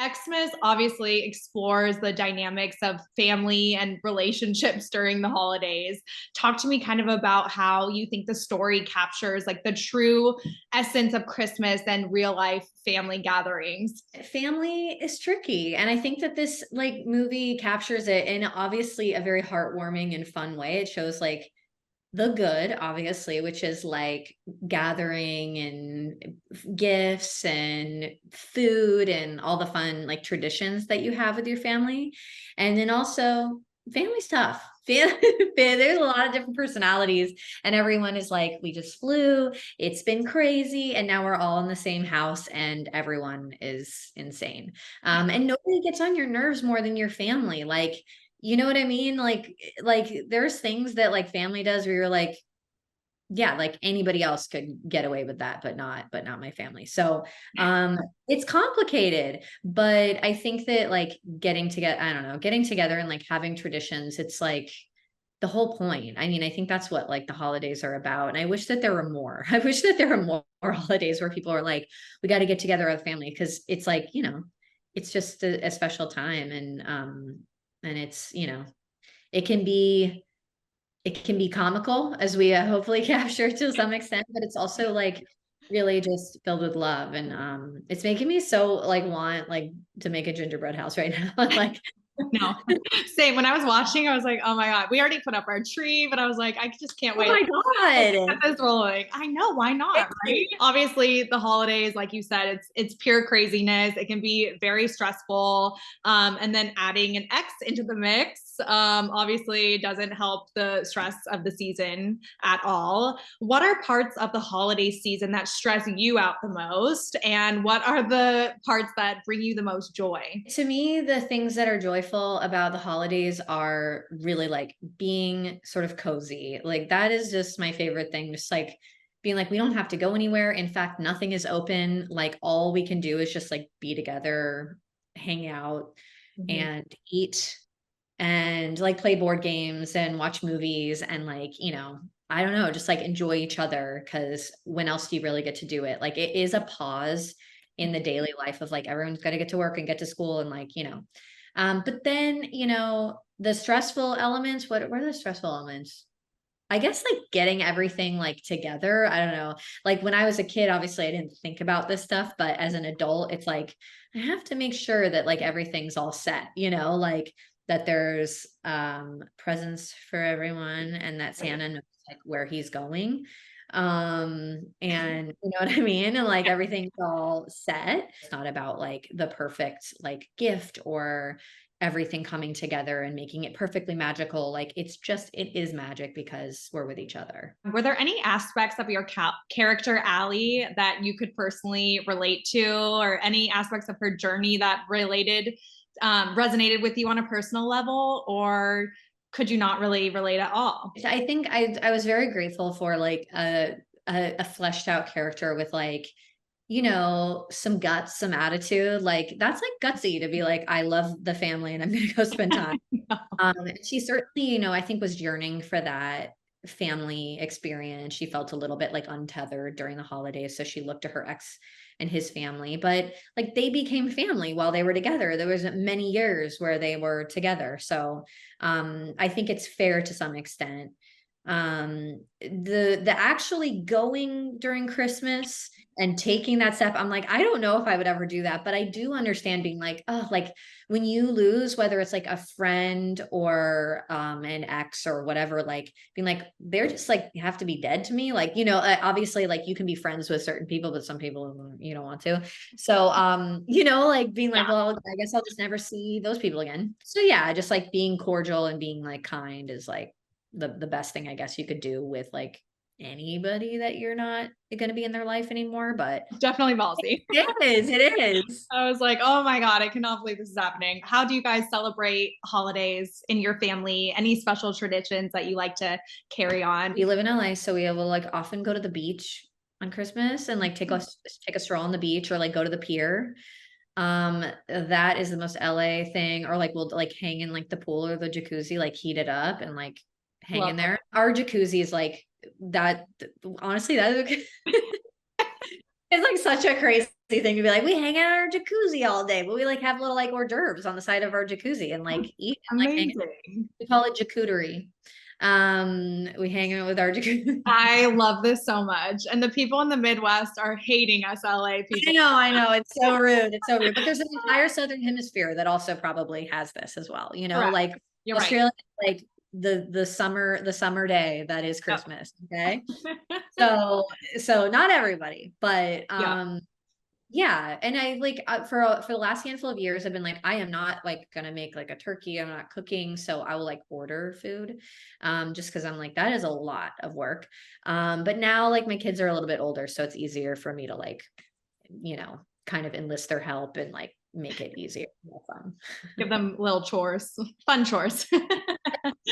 Xmas obviously explores the dynamics of family and relationships during the holidays. Talk to me kind of about how you think the story captures like the true essence of Christmas and real life family gatherings. Family is tricky, and I think that this like movie captures it in obviously a very heartwarming and fun way. It shows like the good, obviously, which is like gathering and gifts and food and all the fun like traditions that you have with your family. And then also family stuff. There's a lot of different personalities, and everyone is like, we just flew, it's been crazy, and now we're all in the same house, and everyone is insane. And nobody gets on your nerves more than your family. Like, you know what I mean? Like there's things that like family does where you're like, yeah, like anybody else could get away with that, but not my family. So, it's complicated, but I think that like getting together, I don't know, getting together and like having traditions, it's like the whole point. I mean, I think that's what like the holidays are about. And I wish that there were more. I wish that there were more holidays where people are like, we got to get together as a family because it's like, it's just a special time, and it's, it can be it can be comical, as we hopefully capture to some extent, but it's also like really just filled with love. And it's making me so like want like to make a gingerbread house right now. Like, No, same. When I was watching, I was like, oh my God, we already put up our tree, but I was like, I just can't oh wait my to get God. this rolling. I know, why not, right? Obviously, the holidays, like you said, it's pure craziness. It can be very stressful. And then adding an X into the mix, obviously doesn't help the stress of the season at all. What are parts of the holiday season that stress you out the most? And what are the parts that bring you the most joy? To me, the things that are joyful about the holidays are really like being sort of cozy. Like that is just my favorite thing. Just like being like, we don't have to go anywhere. In fact, nothing is open. Like all we can do is just like be together, hang out, Mhm. and eat and like play board games and watch movies and like, I don't know, just like enjoy each other, because when else do you really get to do it? Like it is a pause in the daily life of like everyone's got to get to work and get to school and like, but then, the stressful elements, what are the stressful elements? I guess like getting everything like together. I don't know. Like when I was a kid, obviously I didn't think about this stuff, but as an adult, it's like I have to make sure that like everything's all set, like that there's presents for everyone and that Santa knows like where he's going. And you know what I mean? And like everything's all set. It's not about like the perfect like gift or everything coming together and making it perfectly magical. Like it is magic because we're with each other. Were there any aspects of your character, Allie, that you could personally relate to, or any aspects of her journey that resonated with you on a personal level, or could you not really relate at all? I think I was very grateful for like a fleshed out character with like, some guts, some attitude. Like that's like gutsy to be like, I love the family and I'm gonna go spend time. She certainly, I think was yearning for that family experience. She felt a little bit like untethered during the holidays. So she looked to her ex and his family, but like they became family while they were together. There was many years where they were together. So I think it's fair to some extent. The actually going during Christmas and taking that step, I'm like, I don't know if I would ever do that, but I do understand being like, oh, like when you lose, whether it's like a friend or an ex or whatever, like being like, they're just like have to be dead to me. Like, obviously like you can be friends with certain people, but some people you don't want to. So like being like, Yeah. well, I guess I'll just never see those people again. So yeah, just like being cordial and being like kind is like the best thing I guess you could do with like anybody that you're not going to be in their life anymore. But Definitely ballsy. it is. I was like, oh my God, I cannot believe this is happening. How do you guys celebrate holidays in your family? Any special traditions that you like to carry on? We live in LA, so we will like often go to the beach on Christmas and like take a stroll on the beach or like go to the pier. That is the most LA thing. Or like we'll like hang in like the pool or the jacuzzi, like heat it up and like hang Love in there. Our jacuzzi is like that. Honestly, that It's like such a crazy thing to be like, we hang out in our jacuzzi all day, but we like have little like hors d'oeuvres on the side of our jacuzzi and like eat and like hang. Amazing. We call it jacootery. We hang out with our jacuzzi. I love this so much. And the people in the Midwest are hating us LA people. I know. It's so rude. It's so rude. But there's an entire Southern Hemisphere that also probably has this as well. You know, Correct. like You're Australia, like the summer day that is right. Christmas. Okay. So not everybody, but Yeah. yeah. And I like for the last handful of years, I've been like, I am not like gonna make like a turkey. I'm not cooking, so I will like order food, just because I'm like that is a lot of work. But now like my kids are a little bit older, so it's easier for me to like, kind of enlist their help and like make it easier, more fun. Give them little chores, fun chores.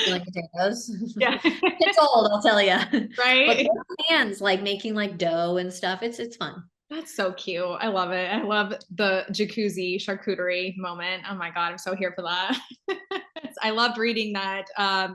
Like potatoes. Yeah. It's old, I'll tell you. But Right. hands like making like dough and stuff. It's fun. That's so cute. I love it. I love the jacuzzi charcuterie moment. Oh my God, I'm so here for that. I loved reading that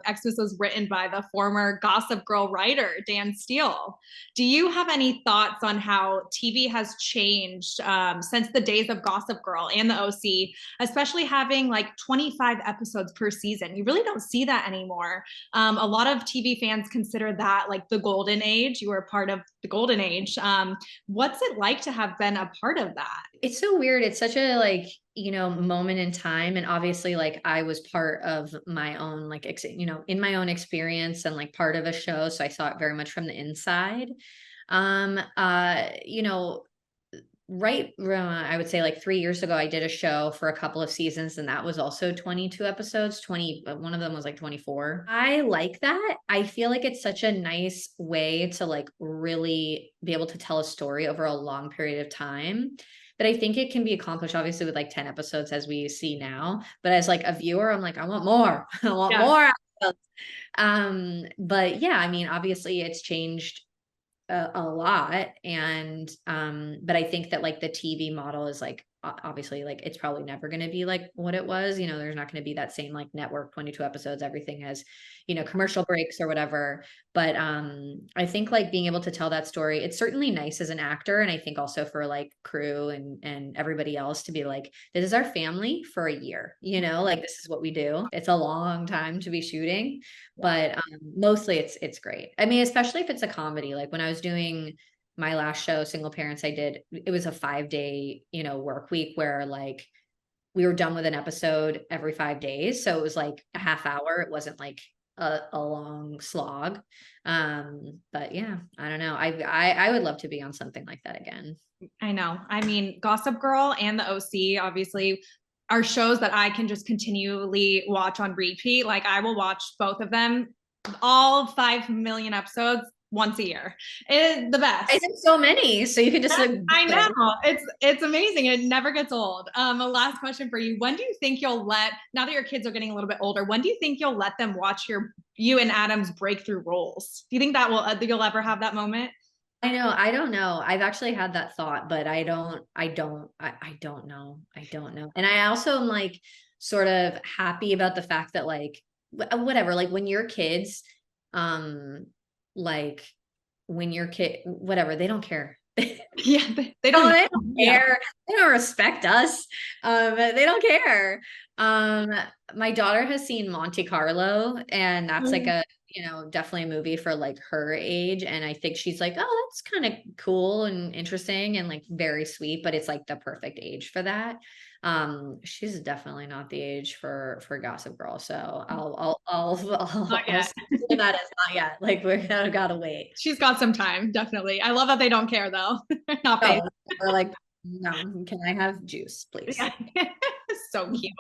Xmas was written by the former Gossip Girl writer, Dan Steele. Do you have any thoughts on how TV has changed since the days of Gossip Girl and the OC, especially having like 25 episodes per season? You really don't see that anymore. A lot of TV fans consider that like the golden age. You were part of the golden age. What's it like to have been a part of that? It's so weird. It's such a like, moment in time. And obviously, like I was part of my own, like, in my own experience and like part of a show. So I saw it very much from the inside. Um, uh, you know, right, I would say like 3 years ago, I did a show for a couple of seasons, and that was also 22 episodes. One of them was like 24. I like that. I feel like it's such a nice way to like really be able to tell a story over a long period of time. But I think it can be accomplished obviously with like 10 episodes as we see now. But as like a viewer, I'm like, I want more. I want Yeah. more episodes. But yeah, I mean, obviously it's changed a lot. And but I think that like the TV model is like obviously like it's probably never going to be like what it was. There's not going to be that same like network 22 episodes, everything has, commercial breaks or whatever. But I think like being able to tell that story, it's certainly nice as an actor, and I think also for like crew and everybody else to be like, this is our family for a year, like this is what we do. It's a long time to be shooting, but mostly it's great. I mean, especially if it's a comedy. Like when I was doing my last show, Single Parents, it was a 5-day, work week where like we were done with an episode every 5 days. So it was like a half hour. It wasn't like a long slog. But yeah, I don't know. I would love to be on something like that again. I know. I mean, Gossip Girl and the OC obviously are shows that I can just continually watch on repeat. Like I will watch both of them, all 5 million episodes once a year. It's the best. I think so many, so you could just like, I know it's amazing. It never gets old. A last question for you: when do you think you'll now that your kids are getting a little bit older, when do you think you'll let them watch you and Adam's breakthrough roles? Do you think that you'll ever have that moment? I know. I don't know. I've actually had that thought, but I don't know. I don't know. And I also am like sort of happy about the fact that like whatever, like when your kids, like when your kid, whatever, they don't care. Yeah, they No, don't. they don't care. They don't respect us. They don't care. My daughter has seen Monte Carlo, and that's like a, definitely a movie for like her age. And I think she's like, oh, that's kind of cool and interesting and like very sweet, but it's like the perfect age for that. She's definitely not the age for Gossip Girl. So Not I'll yet. say that is not yet. Like we're gonna gotta wait. She's got some time, definitely. I love that they don't care though. Not No, big. we're like, no, can I have juice, please? Yeah. So cute.